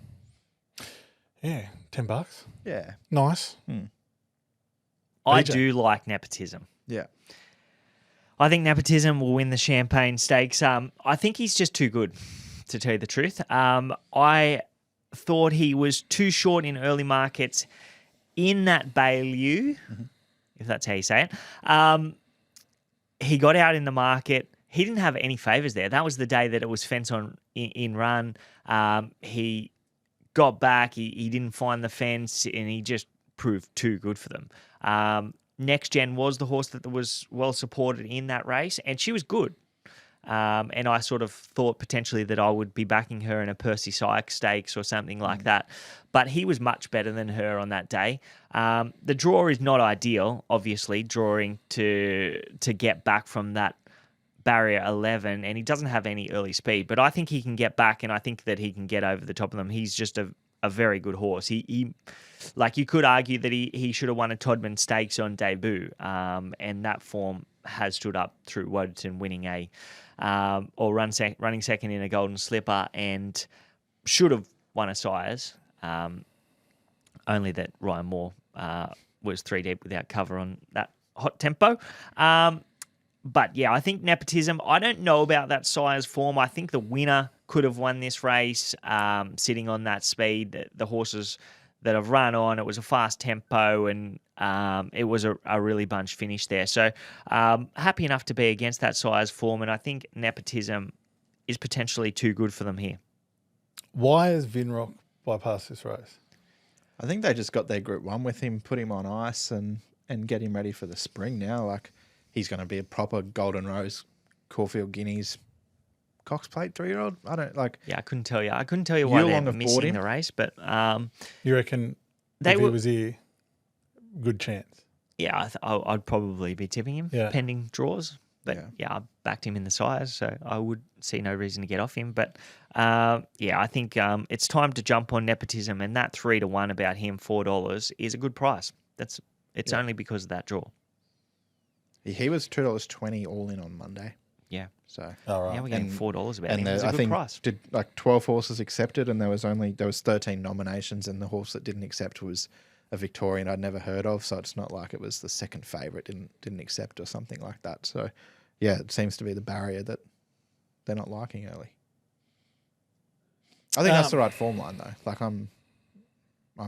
Yeah, $10. Yeah. Nice. I BJ. do like Nepotism. Yeah. I think Nepotism will win the Champagne Stakes. I think he's just too good, to tell you the truth. I thought he was too short in early markets in that Bayou, if that's how you say it. He got out in the market. He didn't have any favours there. That was the day that it was fence on in run. He got back. He didn't find the fence, and he just proved too good for them. Next Gen was the horse that was well supported in that race, and she was good. And I sort of thought potentially that I would be backing her in a Percy Sykes Stakes or something like that. But he was much better than her on that day. The draw is not ideal, obviously, drawing to get back from that barrier 11, and he doesn't have any early speed. But I think he can get back, and I think that he can get over the top of them. He's just a very good horse. He like, you could argue that he should have won a Todman Stakes on debut, and that form has stood up through Wodenton winning a running second in a Golden Slipper, and should have won a Sires. Only that Ryan Moore was 3 deep without cover on that hot tempo. But yeah, I think Nepotism, I don't know about that Sires form. I think the winner could have won this race sitting on that speed. The horses that have run on, it was a fast tempo, and it was a really bunch finish there. So happy enough to be against that Sires form, and I think Nepotism is potentially too good for them here. Why has Vinrock bypassed this race? I think they just got their Group 1 with him, put him on ice and get him ready for the spring now. Like, he's going to be a proper Golden Rose, Caulfield Guineas, Cox Plate 3-year-old. I don't like. Yeah, I couldn't tell you. Why they're long have bought missing him. the race, but You reckon They if were- he was here, good chance? yeah, I'd probably be tipping him pending draws. But yeah, I backed him in the Sires, so I would see no reason to get off him. But yeah, I think it's time to jump on Nepotism, and that 3-1 about him, $4, is a good price. It's only because of that draw. He was $2.20 all in on Monday. Yeah. So All right. Now we're getting $4 about him. and It's a I good think price. did like 12 horses accepted, and there was 13 nominations, and the horse that didn't accept was a Victorian I'd never heard of. So it's not like it was the second favourite didn't accept or something like that. So yeah, it seems to be the barrier that they're not liking early. I think that's the right form line though. Like I'm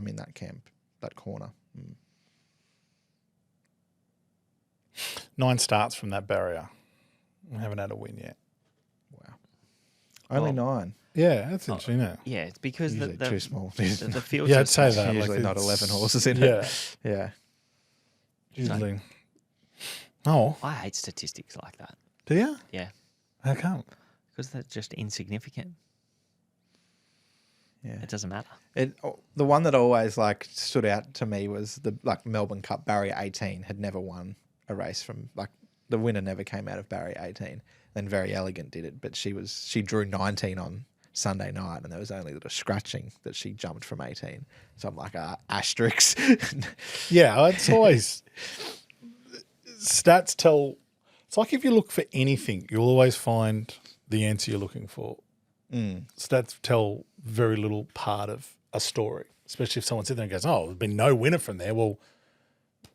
in that camp, that corner. 9 starts from that barrier. I haven't had a win yet. Wow. Only 9. Yeah, that's interesting, isn't it? Yeah, it's because Usually the too small. the field. Yeah, I'd say that. Usually like not it's- 11 horses in Yeah, it. Yeah. usually. Oh, I hate statistics like that. do you? Yeah, How come? because they're just insignificant. Yeah. It doesn't matter. The one that always like stood out to me was the Melbourne Cup Barrier 18 had never won a race from the winner never came out of Barrier 18. Then Very Elegant did it, but she drew 19 on Sunday night, and there was only a scratching that she jumped from 18. So I'm like, asterisks. Yeah, it's always stats tell. It's like if you look for anything, you'll always find the answer you're looking for. Stats tell very little part of a story, especially if someone sits there and goes, "Oh, there's been no winner from there." Well,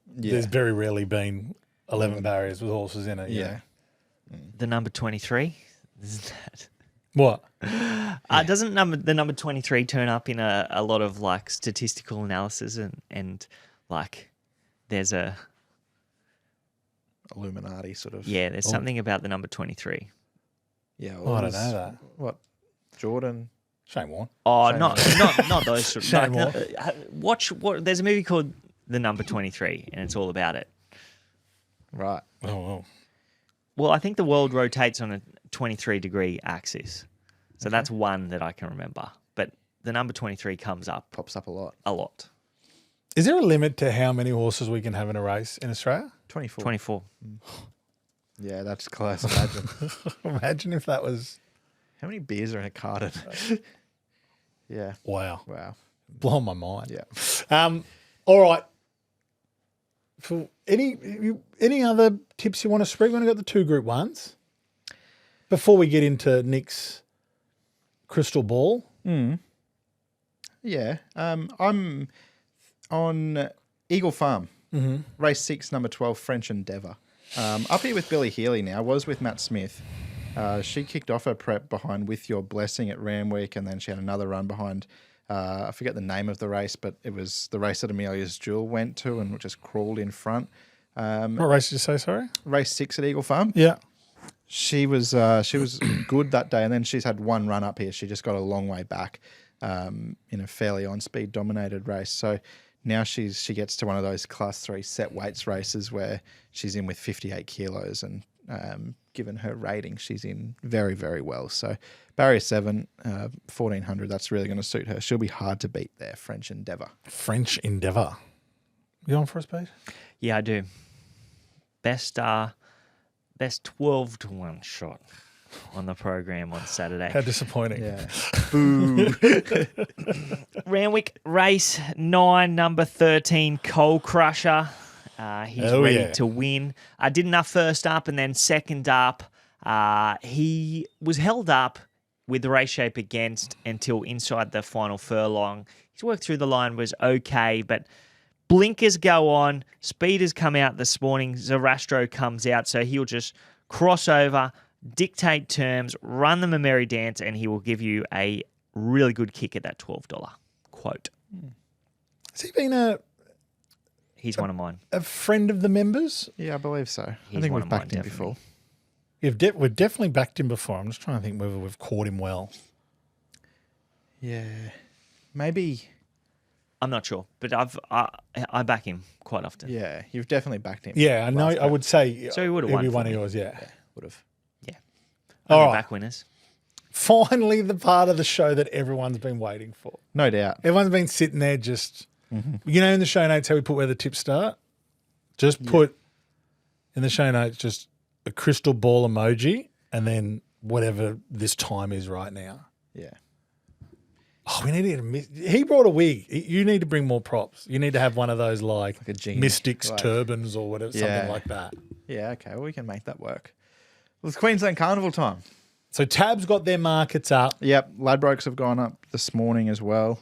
there's very rarely been 11 barriers with horses in it. Yeah. The number 23. Isn't that? What? Doesn't the number 23 turn up in a lot of like statistical analysis and like there's a Illuminati sort of. Yeah, there's something about the number 23. Yeah. Oh, I don't know that. What? Jordan. Shane Warne. Oh, Shane not those sort of. Shane Watch. There's a movie called The Number 23, and it's all about it. Right. Oh, well. Well, I think the world rotates on a 23-degree axis. So that's one that I can remember. But the number 23 comes up Pops up a lot. a lot. Is there a limit to how many horses we can have in a race in Australia? 24. 24. Yeah, that's close. Imagine. Imagine if that was... How many beers are in a carton? Yeah. Wow. Wow. Blowing my mind. Yeah. All right. For any other tips you want to spread? We've only got the 2 Group 1s. Before we get into Nick's crystal ball. Yeah. I'm on Eagle Farm. Race 6, number 12, French Endeavour. Up here with Billy Healy now. Was with Matt Smith. She kicked off her prep behind With Your Blessing at Randwick, and then she had another run behind, I forget the name of the race, but it was the race that Amelia's Jewel went to and just crawled in front. What race did you say, sorry? Race 6 at Eagle Farm. Yeah. She was good that day, and then she's had one run up here. She just got a long way back in a fairly on-speed dominated race. So now she gets to one of those Class 3 set weights races where she's in with 58 kilos, and given her rating, she's in very, very well. So barrier 7, 1400, that's really going to suit her. She'll be hard to beat there, French Endeavour. French Endeavour. You on for a speed? Yeah, I do. Best 12-to-1 shot on the program on Saturday. How disappointing. Yeah. Randwick race 9, number 13, Coal Crusher. He's ready to win. Did enough first up, and then second up, he was held up with the race shape against until inside the final furlong. His work through the line was okay, but blinkers go on. Speed has come out this morning. Zarastro comes out, so he'll just cross over, dictate terms, run them a merry dance, and he will give you a really good kick at that $12 quote. Has he been He's one of mine. a friend of the members? Yeah, I believe so. He's I think one we've of mine, backed him definitely. before. We've definitely backed him before. I'm just trying to think whether we've caught him well. Yeah. Maybe. I'm not sure, but I back him quite often. Yeah, you've definitely backed him. Yeah, I know. last I would say So he would have he'll won be for one me. of yours, yeah. Would have. All Only right. back winners. Finally, the part of the show that everyone's been waiting for. No doubt. Everyone's been sitting there just, you know, in the show notes how we put where the tips start? Just put in the show notes just a crystal ball emoji and then whatever this time is right now. Yeah. Oh, we need to. He brought a wig. You need to bring more props. You need to have one of those like a genie, mystics like- turbans or whatever, something Yeah. like that. Yeah, okay. Well, we can make that work. Well, it's Queensland Carnival time. So Tab's got their markets up. Yep. Ladbrokes have gone up this morning as well,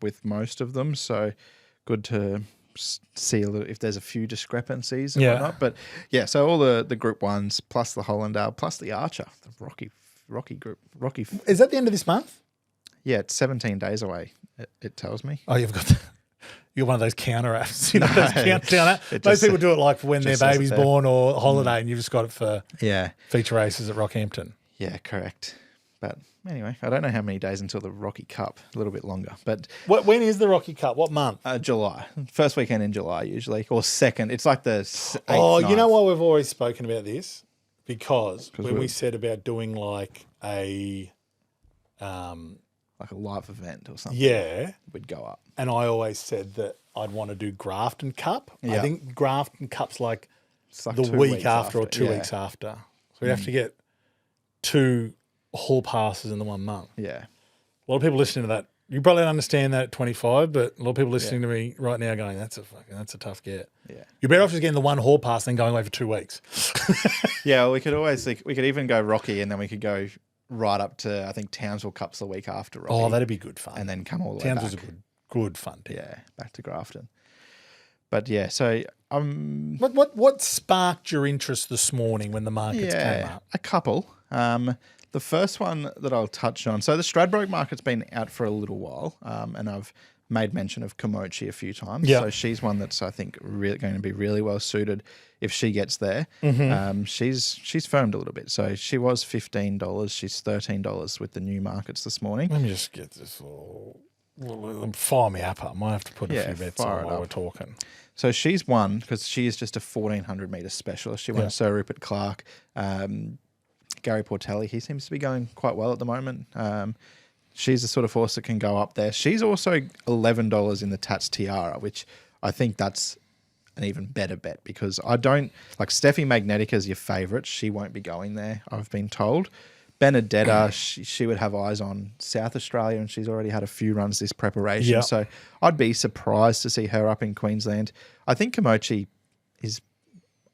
with most of them. So good to see a little, if there's a few discrepancies and Yeah. whatnot. But yeah, so all the Group 1s plus the Hollandale plus the Archer, the Rocky group. Is that the end of this month? Yeah, it's 17 days away, it tells me. Oh, you're one of those counter apps. You know, those countdown apps. it Most just people do it like for when their just says it baby's there. born or holiday, and you've just got it for Yeah. feature races at Rockhampton. Yeah, correct. But anyway, I don't know how many days until the Rocky Cup, a little bit longer. But When is the Rocky Cup? What month? July. First weekend in July usually, or second. It's like the 8th, Oh, you know 9th. why we've always spoken about this? Because when we're- we said about doing like a, Like a live event or something. yeah, Would go up. and I always said that I'd want to do Grafton Cup. I Yeah. think Grafton Cup's like It's like the 2 week weeks after or 2 yeah. weeks after. So we have to get 2 hall passes in the 1 month. Yeah. A lot of people listening to that, you probably don't understand that at 25, but a lot of people listening to me right now going, that's a tough get. Yeah. You're better off just getting the 1 hall pass than going away for 2 weeks. Yeah, well, we could even go Rocky, and then we could go right up to, I think, Townsville Cup's the week after Rocky. Oh, that'd be good fun. and then come all the way Towns back. was a good fun tip. Yeah, back to Grafton. But yeah, so What sparked your interest this morning when the markets came up? a couple. The first one that I'll touch on. So the Stradbroke market's been out for a little while, and I've made mention of Komochi a few times. Yeah. So she's one that's, I think, going to be really well suited if she gets there. She's firmed a little bit. So she was $15. She's $13 with the new markets this morning. Let me just get this all. Fire me up. I might have to put a few bets fire on it while up. we're talking. So she's won because she is just a 1,400 metre specialist. She won Sir Rupert Clarke. Gary Portelli, he seems to be going quite well at the moment. She's the sort of horse that can go up there. She's also $11 in the Tats Tiara, which I think that's an even better bet because I don't like Steffi Magnetica is your favourite. She won't be going there, I've been told. Benedetta, she would have eyes on South Australia, and she's already had a few runs this preparation. Yeah. So I'd be surprised to see her up in Queensland. I think Komochi is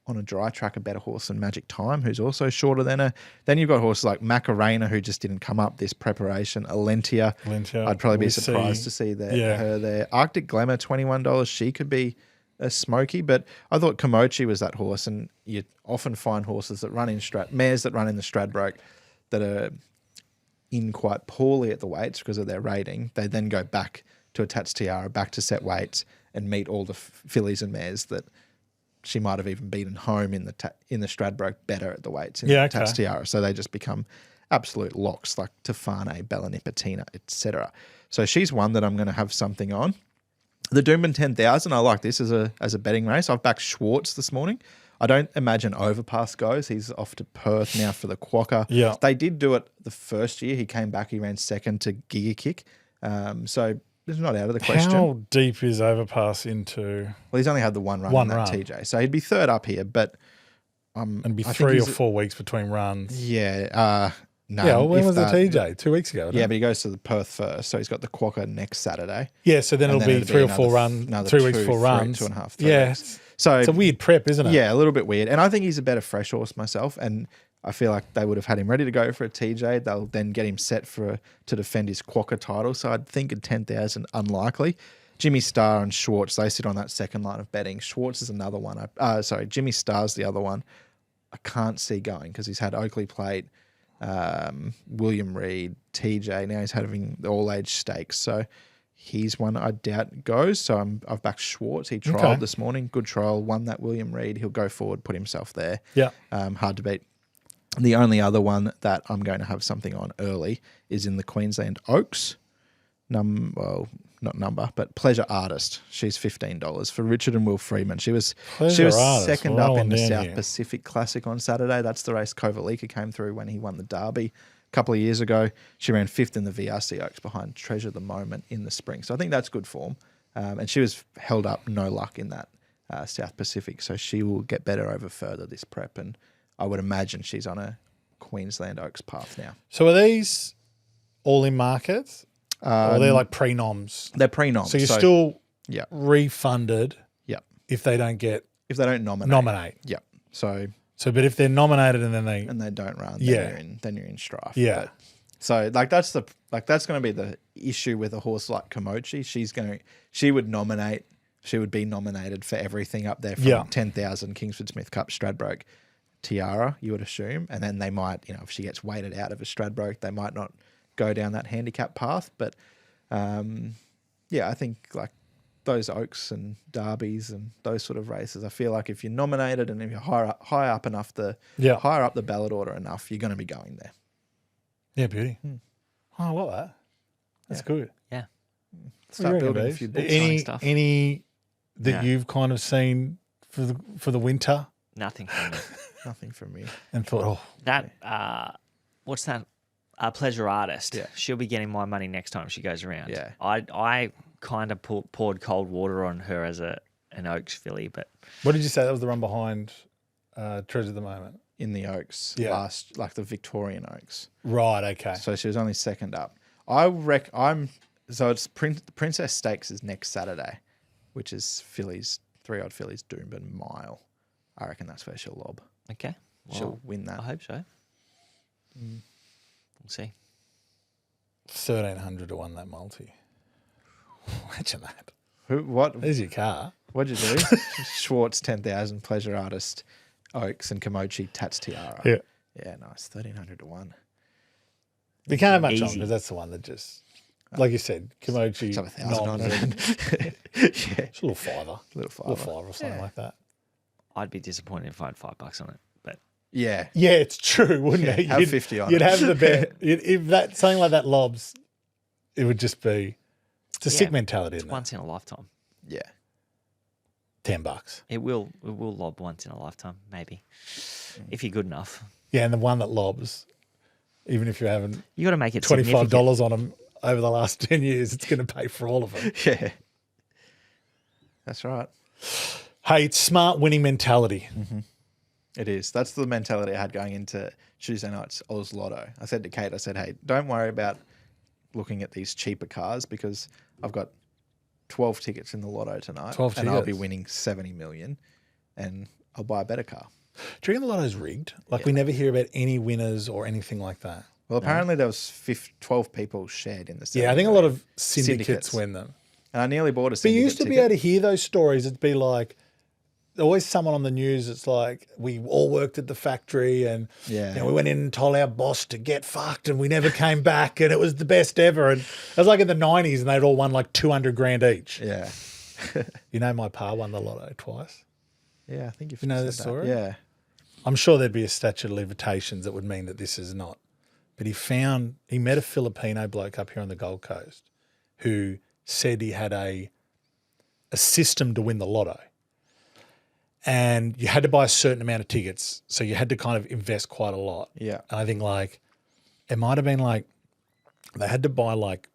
on a dry track a better horse than Magic Time, who's also shorter than her. Then you've got horses like Macarena, who just didn't come up this preparation. Alentia, I'd probably be surprised to see her there. Arctic Glamour, $21. She could be a smoky, but I thought Komochi was that horse, and you often find horses that run in mares that run in the Stradbroke that are in quite poorly at the weights because of their rating. They then go back to a Tats Tiara, back to set weights, and meet all the fillies and mares that she might have even beaten home in the Stradbroke better at the weights in the Tats Tiara. So they just become absolute locks like Tefane, Bella Nipotina, etc. So she's one that I'm going to have something on. The Doomben 10,000, I like this as a betting race. I've backed Schwartz this morning. I don't imagine Overpass goes. He's off to Perth now for the Quokka. Yeah. They did do it the first year. He came back. He ran second to Giga Kick. So it's not out of the question. How deep is Overpass into? Well, he's only had the one run in that TJ. So he'd be third up here, but and be 3 or 4 weeks between runs. Yeah. No. Yeah, well, when was the TJ? 2 weeks ago. Yeah, but he goes to the Perth first. So he's got the Quokka next Saturday. Yeah, so then it'll be 3 or 4 runs, 3 weeks, 4 runs. 2.5, 3 weeks. So it's a weird prep, isn't it? Yeah, a little bit weird. And I think he's a better fresh horse myself. And I feel like they would have had him ready to go for a TJ. They'll then get him set to defend his Quokka title. So I'd think at 10,000, unlikely. Jimmy Starr and Schwartz, they sit on that second line of betting. Schwartz is another one. Jimmy Starr's the other one. I can't see going because he's had Oakley Plate, William Reed, TJ. Now he's having the all-age stakes. So he's one I doubt goes. So I've backed Schwartz. He trialled this morning. Good trial. Won that William Reed. He'll go forward, put himself there. Yeah. Hard to beat. The only other one that I'm going to have something on early is in the Queensland Oaks. Not number, but Pleasure Artist. She's $15 for Richard and Will Freeman. She was second up in the South Pacific Classic on Saturday. That's the race Kovalika came through when he won the Derby a couple of years ago. She ran 5th in the VRC Oaks behind Treasure the Moment in the spring. So I think that's good form. And she was held up no luck in that South Pacific. So she will get better over further this prep. And I would imagine she's on a Queensland Oaks path now. So are these all in markets? Or they're like pre-noms? They're pre-noms. So you're still yeah, refunded if they don't nominate. Yeah. So but if they're nominated and then they don't run, then you're in strife. Yeah. But, so that's going to be the issue with a horse like Komochi. She would be nominated for everything up there from 10,000 Kingsford Smith Cup Stradbroke Tiara, you would assume, and then they might, if she gets weighted out of a Stradbroke, they might not go down that handicap path. But I think like those Oaks and Derbies and those sort of races, I feel like if you're nominated and if you're higher up the ballot order enough, you're going to be going there. Yeah, beauty. Oh, I like that. That's good. Yeah. Start building a few books. Any that you've kind of seen for the winter? Nothing from me. Nothing from me. And thought, that what's that? Pleasure Artist. Yeah. She'll be getting my money next time she goes around. Yeah. I kind of poured cold water on her as an Oaks filly, but what did you say? That was the run behind Treasure at the Moment in the Oaks last, like the Victorian Oaks. Right. Okay. So she was only second up. It's Princess Stakes is next Saturday, which is 3-odd fillies Doomben Mile. I reckon that's where she'll lob. okay. Well, She'll win that. I hope so. We'll see. 1,300 to 1 that multi. Imagine that. What? There's your car. What'd you do? Schwartz 10,000, Pleasure Artist, Oaks, and Komochi Tats Tiara. Yeah. Yeah, nice. 1,300 to 1. You can't have much on Easy. because that's the one that just. Like you said, Kimochi. Have 1,000 on noms and- it. Yeah, It's a little fiver. little Little fiver. fiver or something like that. I'd be disappointed if I had $5 on it, but Yeah, Yeah, it's true, wouldn't it? have 50 on You'd it. have the bet. If that something like that lobs, it would just be. It's a sick Yeah, mentality, it's isn't it? once in a lifetime. yeah. $10. It will lob once in a lifetime, maybe, if you're good enough. Yeah, and the one that lobs, even if you're having You got to make it $25 significant. on them over the last 10 years, it's going to pay for all of them. Yeah. That's right. Hey, it's smart winning mentality. It is. That's the mentality I had going into Tuesday night's Oz Lotto. I said to Kate, I said, hey, don't worry about looking at these cheaper cars because I've got 12 tickets in the lotto tonight 12 and I'll be tickets. winning 70 million and I'll buy a better car. Do you reckon the lotto's rigged? Like we never hear about any winners or anything like that. Well, apparently there was 12 people shared in the 70 Yeah, I think a lot million. of syndicates win them. And I nearly bought a But syndicate you used to be ticket. able to hear those stories. It'd be like, always someone on the news. It's like, we all worked at the factory and Yeah. you know, we went in and told our boss to get fucked and we never came back and it was the best ever. And it was like in the 90s and they'd all won like 200 grand each. Yeah. You know, my pa won the lotto twice. Yeah, I think you've You know said this that. story? Yeah. I'm sure there'd be a statute of limitations that would mean that this is not. But he met a Filipino bloke up here on the Gold Coast who said he had a system to win the lotto. And you had to buy a certain amount of tickets. So you had to kind of invest quite a lot. Yeah. And I think like, it might have been like, they had to buy like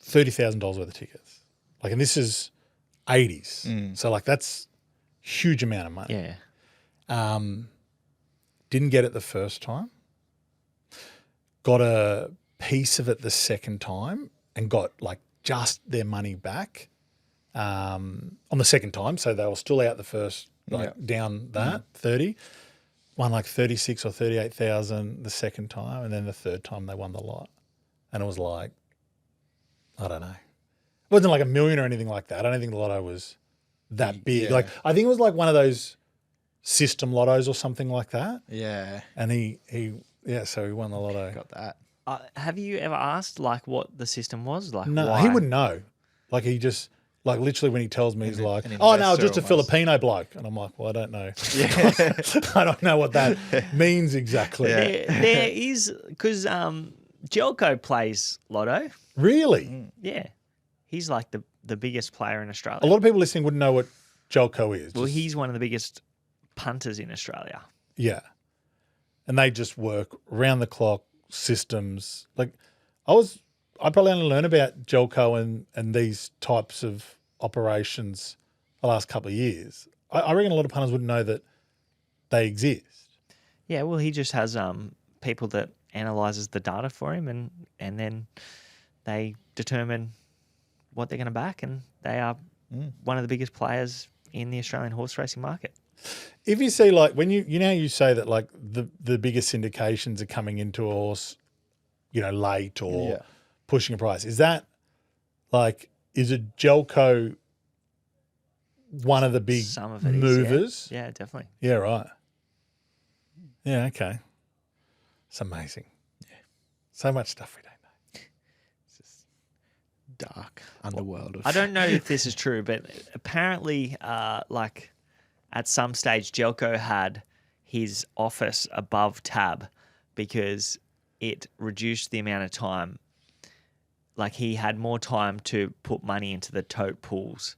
$30,000 worth of tickets. Like, and this is 80s. So like, that's huge amount of money. Yeah. Didn't get it the first time. Got a piece of it the second time and got like just their money back on the second time. So they were still out the first, like down that 30. Won like 36 or 38,000 the second time. And then the third time they won the lot. And it was like, I don't know. It wasn't like $1 million or anything like that. I don't think the lotto was that big. Yeah. Like, I think it was like one of those system lottos or something like that. Yeah. And so he won the lotto. Got that. Have you ever asked like what the system was? Like, No, why? he wouldn't know. Like he just, like literally when he tells me, he's like, an oh no, investor just a almost. Filipino bloke. And I'm like, well, I don't know. I don't know what that means exactly. There is because Jelko plays Lotto. Really? Yeah, he's like the biggest player in Australia. A lot of people listening wouldn't know what Jelko is. Well, Just- he's one of the biggest punters in Australia. yeah. And they just work round the clock systems. Like I probably only learned about Jelko and these types of operations the last couple of years. I reckon a lot of punters wouldn't know that they exist. Yeah, well, he just has people that analyzes the data for him, and then they determine what they're going to back, and they are one of the biggest players in the Australian horse racing market. If you see like when you say that like the biggest syndications are coming into a horse, late or pushing a price, is that like is a Jelko one of the big Some of it movers? is, yeah, definitely. Yeah, right. Yeah, okay. It's amazing. Yeah. So much stuff we don't know. Dark underworld. I don't know if this is true, but apparently, like at some stage, Jelko had his office above tab because it reduced the amount of time. Like he had more time to put money into the tote pools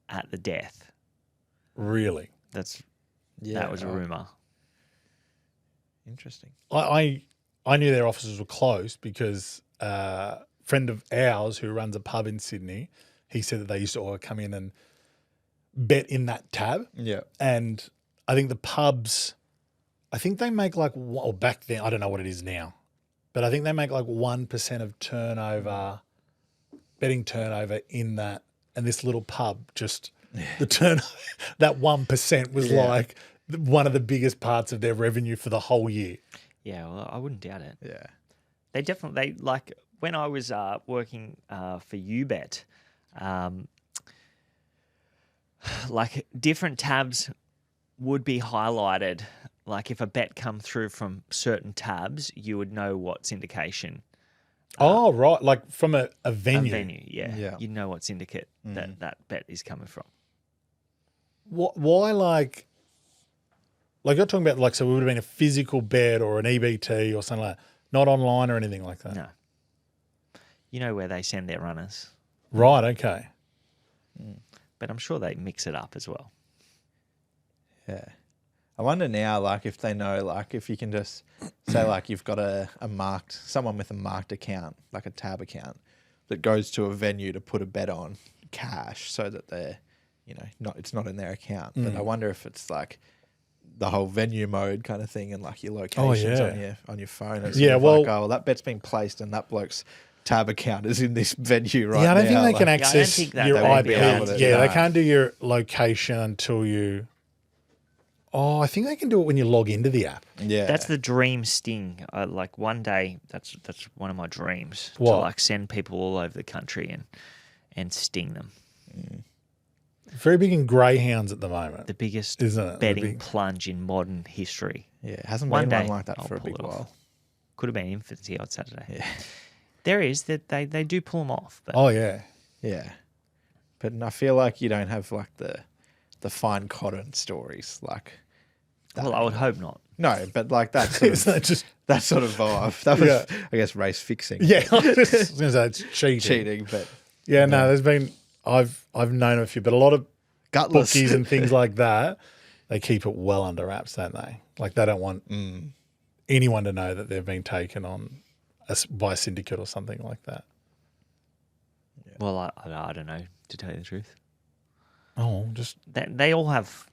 at the death. Really? That was a right. rumor. Interesting. I knew their offices were closed because a friend of ours who runs a pub in Sydney, he said that they used to all come in and bet in that tab. Yeah. And I think the pubs, I think they make like, or back then, I don't know what it is now, but I think they make like 1% of turnover, betting turnover in that. And this little pub just, the turnover, that 1% was like one of the biggest parts of their revenue for the whole year. Yeah, well, I wouldn't doubt it. Yeah. They definitely like when I was working for UBet, like different tabs would be highlighted. Like if a bet come through from certain tabs, you would know what syndication Oh, right. Like from a venue. Yeah. Yeah. You know what syndicate that bet is coming from. Why, like you're talking about, like, so it would have been a physical bet or an EBT or something like that, not online or anything like that? No. You know where they send their runners, Right, okay. but I'm sure they mix it up as well. Yeah. I wonder now, like, if they know, like, if you can just say, like, you've got someone with a marked account, like a tab account, that goes to a venue to put a bet on cash so that they're, it's not in their account. But I wonder if it's like the whole venue mode kind of thing and like your locations on your phone. It's Yeah, sort of well- like, that bet's been placed and that bloke's tab account is in this venue right now. Yeah, I don't think they can I don't access think that your they would IP. be able to. Yeah, they No. can't do your location until you... Oh, I think they can do it when you log into the app. Yeah. That's the dream sting. Like one day, that's one of my dreams What? to like send people all over the country and sting them. Very big in greyhounds at the moment. The biggest Isn't it? The betting big- plunge in modern history. Yeah, it hasn't One been day one like that I'll for a pull big it off. while. Could have been infancy on Saturday. Yeah. There is that they do pull them off. But Oh, yeah. Yeah. But I feel like you don't have like the fine cotton stories like that. well, I would hope not. No, but like that sort Isn't that of just... that sort of vibe. That was, Yeah. I guess, race fixing. Yeah, I was going to say it's cheating. Cheating, but Yeah, no, there's been... I've known a few, but a lot of gutless. bookies and things like that, they keep it well under wraps, don't they? Like they don't want anyone to know that they've been taken on by a syndicate or something like that. Well, I don't know, to tell you the truth. Oh, just... They all have.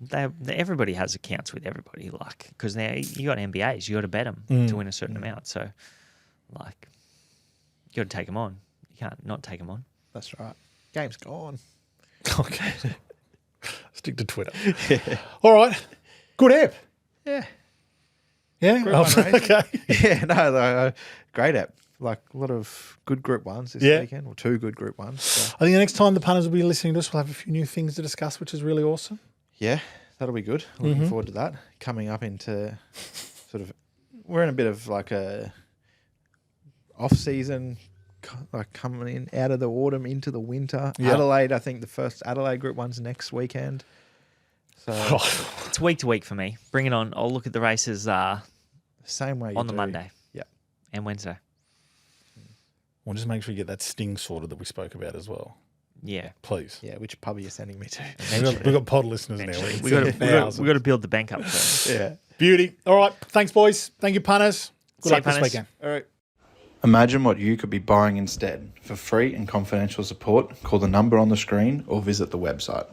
Everybody has accounts with everybody, like because now you got MBAs, you got to bet them to win a certain amount. So, like, you got to take them on. You can't not take them on. That's right. Game's gone. Okay. Stick to Twitter. All right. Good app. Yeah. Yeah. Group one race. Okay. Yeah, no, great app. Like a lot of good group ones this Yeah. weekend, or two good group ones. So, I think the next time the punters will be listening to us, we'll have a few new things to discuss, which is really awesome. yeah, that'll be good. Looking forward to that. Coming up into sort of, we're in a bit of like a off season, like coming in out of the autumn into the winter. Yeah. Adelaide, I think the first Adelaide group one's next weekend. So It's week to week for me. Bring it on. I'll look at the races same way you on the do. Monday Yeah. and Wednesday. We'll just make sure you get that sting sorted that we spoke about as well, Yeah. please. Yeah, which pub are you sending me to? We've got pod listeners now. Eventually. can We got send thousands. to build the bank up first. Yeah. Beauty. All right. Thanks, boys. Thank you, punters. Good See you, luck this punters. weekend. All right. Imagine what you could be buying instead. For free and confidential support, call the number on the screen or visit the website.